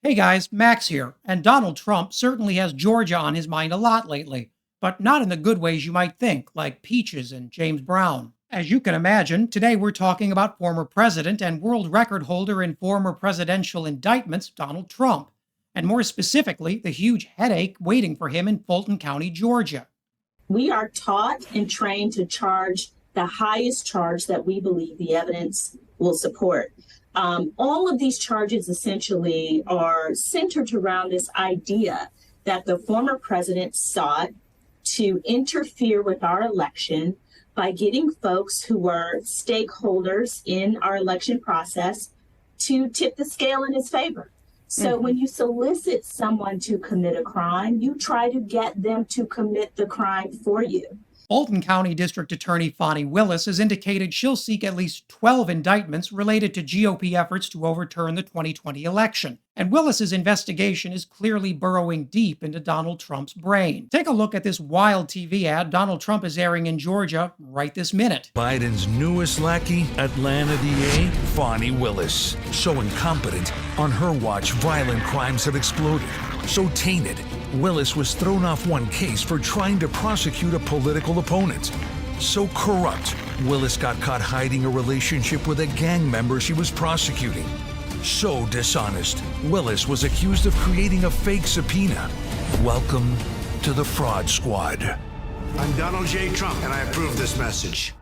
Hey guys, Max here, and Donald Trump certainly has Georgia on his mind a lot lately, but not in the good ways you might think, like peaches and James Brown. As you can imagine, today we're talking about former president and world record holder in former presidential indictments, Donald Trump, and more specifically, the huge headache waiting for him in Fulton County, Georgia. We are taught and trained to charge the highest charge that we believe the evidence will support. All of these charges essentially are centered around this idea that the former president sought to interfere with our election by getting folks who were stakeholders in our election process to tip the scale in his favor. So when you solicit someone to commit a crime, you try to get them to commit the crime for you. Fulton County District Attorney Fani Willis has indicated she'll seek at least 12 indictments related to GOP efforts to overturn the 2020 election. And Willis's investigation is clearly burrowing deep into Donald Trump's brain. Take a look at this wild TV ad Donald Trump is airing in Georgia right this minute. Biden's newest lackey, Atlanta DA, Fani Willis. So incompetent, on her watch, violent crimes have exploded. So tainted, Willis was thrown off one case for trying to prosecute a political opponent. So corrupt, Willis got caught hiding a relationship with a gang member she was prosecuting. So dishonest, Willis was accused of creating a fake subpoena. Welcome to the Fraud Squad. I'm Donald J. Trump, and I approve this message.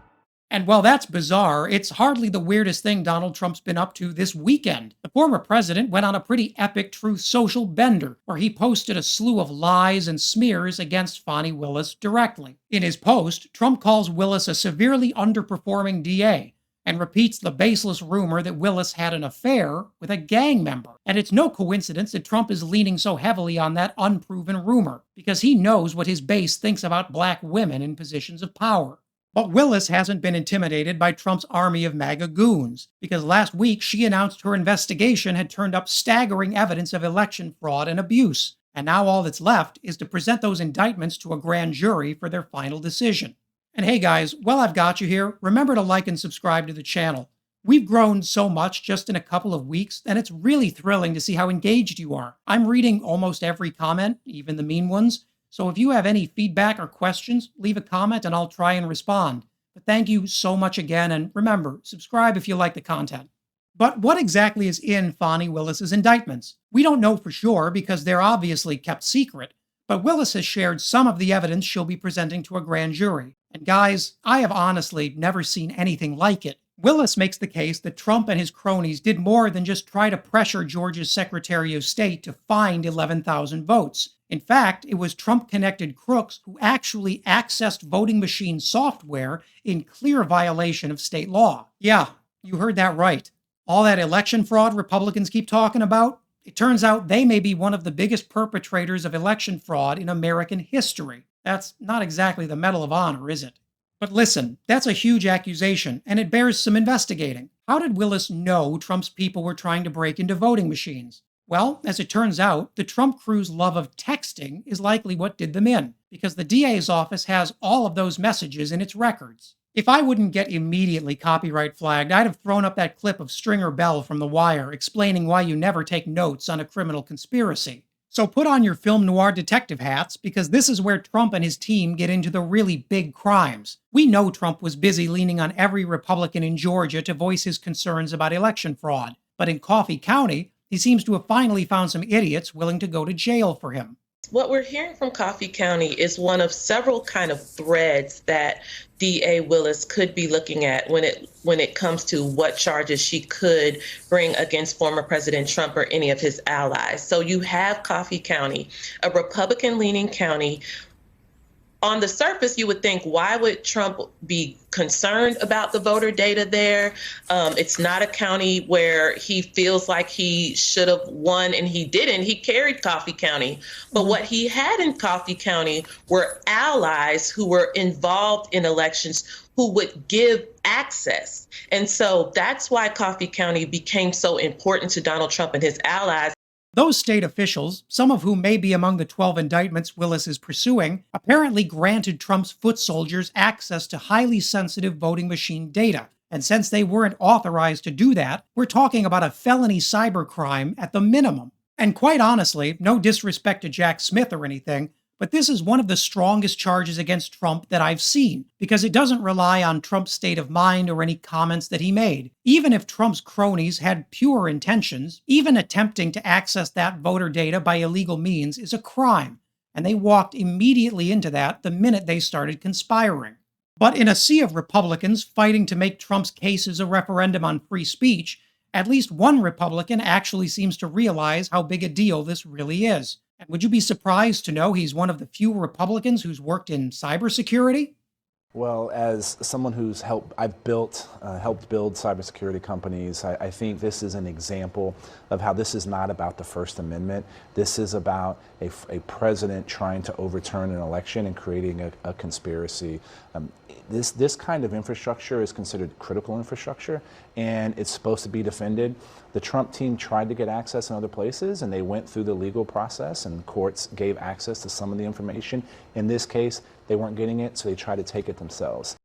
And while that's bizarre, it's hardly the weirdest thing Donald Trump's been up to this weekend. The former president went on a pretty epic Truth Social bender, where he posted a slew of lies and smears against Fani Willis directly. In his post, Trump calls Willis a severely underperforming DA, and repeats the baseless rumor that Willis had an affair with a gang member. And it's no coincidence that Trump is leaning so heavily on that unproven rumor, because he knows what his base thinks about black women in positions of power. But Willis hasn't been intimidated by Trump's army of MAGA goons, because last week she announced her investigation had turned up staggering evidence of election fraud and abuse, and now all that's left is to present those indictments to a grand jury for their final decision. And hey guys, while I've got you here, remember to like and subscribe to the channel. We've grown so much just in a couple of weeks, and it's really thrilling to see how engaged you are. I'm reading almost every comment, even the mean ones. So if you have any feedback or questions, leave a comment and I'll try and respond. But thank you so much again, and remember, subscribe if you like the content. But what exactly is in Fani Willis's indictments? We don't know for sure because they're obviously kept secret, but Willis has shared some of the evidence she'll be presenting to a grand jury. And guys, I have honestly never seen anything like it. Willis makes the case that Trump and his cronies did more than just try to pressure Georgia's Secretary of State to find 11,000 votes. In fact, it was Trump-connected crooks who actually accessed voting machine software in clear violation of state law. Yeah, you heard that right. All that election fraud Republicans keep talking about? It turns out they may be one of the biggest perpetrators of election fraud in American history. That's not exactly the Medal of Honor, is it? But listen, that's a huge accusation, and it bears some investigating. How did Willis know Trump's people were trying to break into voting machines? Well, as it turns out, the Trump crew's love of texting is likely what did them in, because the DA's office has all of those messages in its records. If I wouldn't get immediately copyright flagged, I'd have thrown up that clip of Stringer Bell from The Wire explaining why you never take notes on a criminal conspiracy. So put on your film noir detective hats, because this is where Trump and his team get into the really big crimes. We know Trump was busy leaning on every Republican in Georgia to voice his concerns about election fraud. But in Coffee County, he seems to have finally found some idiots willing to go to jail for him. What we're hearing from Coffee County is one of several kind of threads that DA Willis could be looking at when it comes to what charges she could bring against former President Trump or any of his allies. So you have Coffee County, a Republican-leaning county. On the surface, you would think, why would Trump be concerned about the voter data there? It's not a county where he feels like he should have won and he didn't. He carried Coffee County. But what he had in Coffee County were allies who were involved in elections who would give access. And so that's why Coffee County became so important to Donald Trump and his allies. Those state officials, some of whom may be among the 12 indictments Willis is pursuing, apparently granted Trump's foot soldiers access to highly sensitive voting machine data. And since they weren't authorized to do that, we're talking about a felony cybercrime at the minimum. And quite honestly, no disrespect to Jack Smith or anything, but this is one of the strongest charges against Trump that I've seen, because it doesn't rely on Trump's state of mind or any comments that he made. Even if Trump's cronies had pure intentions, even attempting to access that voter data by illegal means is a crime, and they walked immediately into that the minute they started conspiring. But in a sea of Republicans fighting to make Trump's cases a referendum on free speech, at least one Republican actually seems to realize how big a deal this really is. And would you be surprised to know he's one of the few Republicans who's worked in cybersecurity? Well, as someone who's helped build cybersecurity companies, I think this is an example of how this is not about the First Amendment. This is about a president trying to overturn an election and creating a conspiracy. This kind of infrastructure is considered critical infrastructure, and it's supposed to be defended. The Trump team tried to get access in other places, and they went through the legal process, and courts gave access to some of the information. In this case, they weren't getting it, so they tried to take it themselves.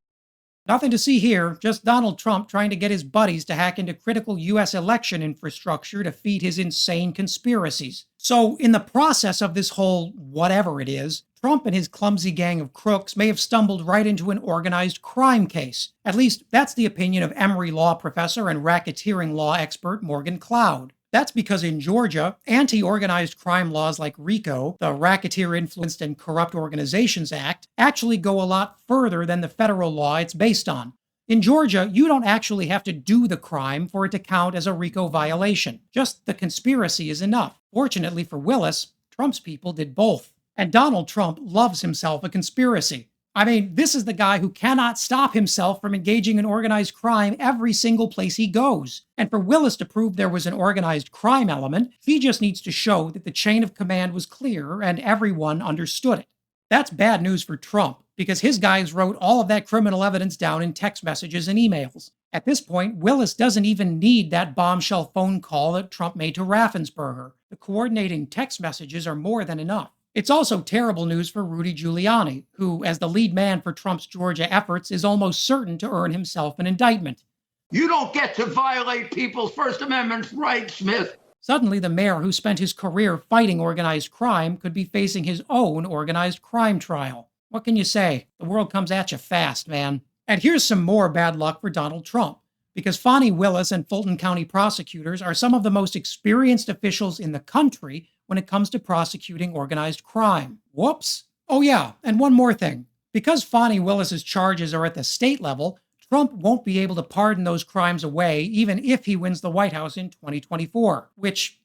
Nothing to see here, just Donald Trump trying to get his buddies to hack into critical U.S. election infrastructure to feed his insane conspiracies. So, in the process of this whole whatever it is, Trump and his clumsy gang of crooks may have stumbled right into an organized crime case. At least, that's the opinion of Emory law professor and racketeering law expert Morgan Cloud. That's because in Georgia, anti-organized crime laws like RICO, the Racketeer Influenced and Corrupt Organizations Act, actually go a lot further than the federal law it's based on. In Georgia, you don't actually have to do the crime for it to count as a RICO violation. Just the conspiracy is enough. Fortunately for Willis, Trump's people did both. And Donald Trump loves himself a conspiracy. I mean, this is the guy who cannot stop himself from engaging in organized crime every single place he goes. And for Willis to prove there was an organized crime element, he just needs to show that the chain of command was clear and everyone understood it. That's bad news for Trump, because his guys wrote all of that criminal evidence down in text messages and emails. At this point, Willis doesn't even need that bombshell phone call that Trump made to Raffensperger. The coordinating text messages are more than enough. It's also terrible news for Rudy Giuliani, who, as the lead man for Trump's Georgia efforts, is almost certain to earn himself an indictment. You don't get to violate people's First Amendment rights, Smith. Suddenly, the mayor who spent his career fighting organized crime could be facing his own organized crime trial. What can you say? The world comes at you fast, man. And here's some more bad luck for Donald Trump, because Fani Willis and Fulton County prosecutors are some of the most experienced officials in the country when it comes to prosecuting organized crime. Whoops. Oh yeah, and one more thing. Because Fani Willis's charges are at the state level, Trump won't be able to pardon those crimes away even if he wins the White House in 2024, which,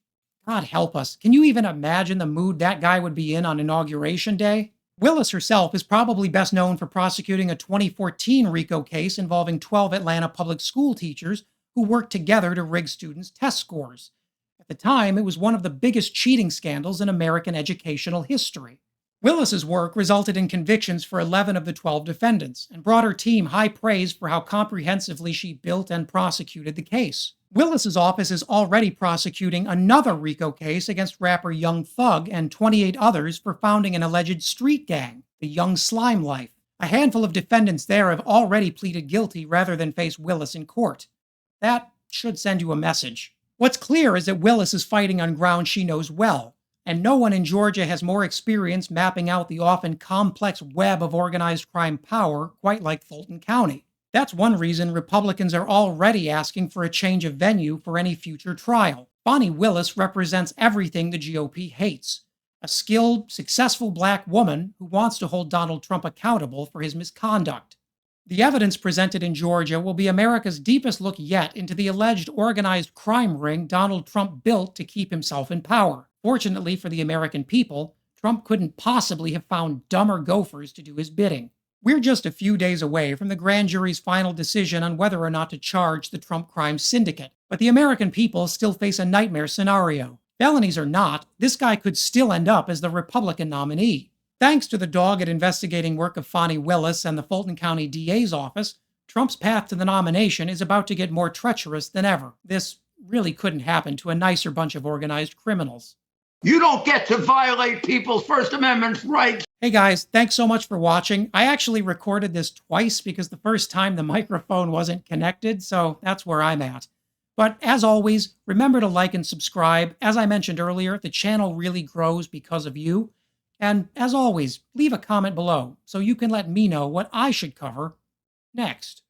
God help us, can you even imagine the mood that guy would be in on Inauguration Day? Willis herself is probably best known for prosecuting a 2014 RICO case involving 12 Atlanta public school teachers who worked together to rig students' test scores. At the time, it was one of the biggest cheating scandals in American educational history. Willis's work resulted in convictions for 11 of the 12 defendants, and brought her team high praise for how comprehensively she built and prosecuted the case. Willis's office is already prosecuting another RICO case against rapper Young Thug and 28 others for founding an alleged street gang, the Young Slime Life. A handful of defendants there have already pleaded guilty rather than face Willis in court. That should send you a message. What's clear is that Willis is fighting on ground she knows well, and no one in Georgia has more experience mapping out the often complex web of organized crime power quite like Fulton County. That's one reason Republicans are already asking for a change of venue for any future trial. Fani Willis represents everything the GOP hates. A skilled, successful black woman who wants to hold Donald Trump accountable for his misconduct. The evidence presented in Georgia will be America's deepest look yet into the alleged organized crime ring Donald Trump built to keep himself in power. Fortunately for the American people, Trump couldn't possibly have found dumber gophers to do his bidding. We're just a few days away from the grand jury's final decision on whether or not to charge the Trump crime syndicate, but the American people still face a nightmare scenario. Felonies or not, this guy could still end up as the Republican nominee. Thanks to the dogged investigating work of Fani Willis and the Fulton County DA's office, Trump's path to the nomination is about to get more treacherous than ever. This really couldn't happen to a nicer bunch of organized criminals. You don't get to violate people's First Amendment rights. Hey guys, thanks so much for watching. I actually recorded this twice because the first time the microphone wasn't connected, so that's where I'm at. But as always, remember to like and subscribe. As I mentioned earlier, the channel really grows because of you. And as always, leave a comment below so you can let me know what I should cover next.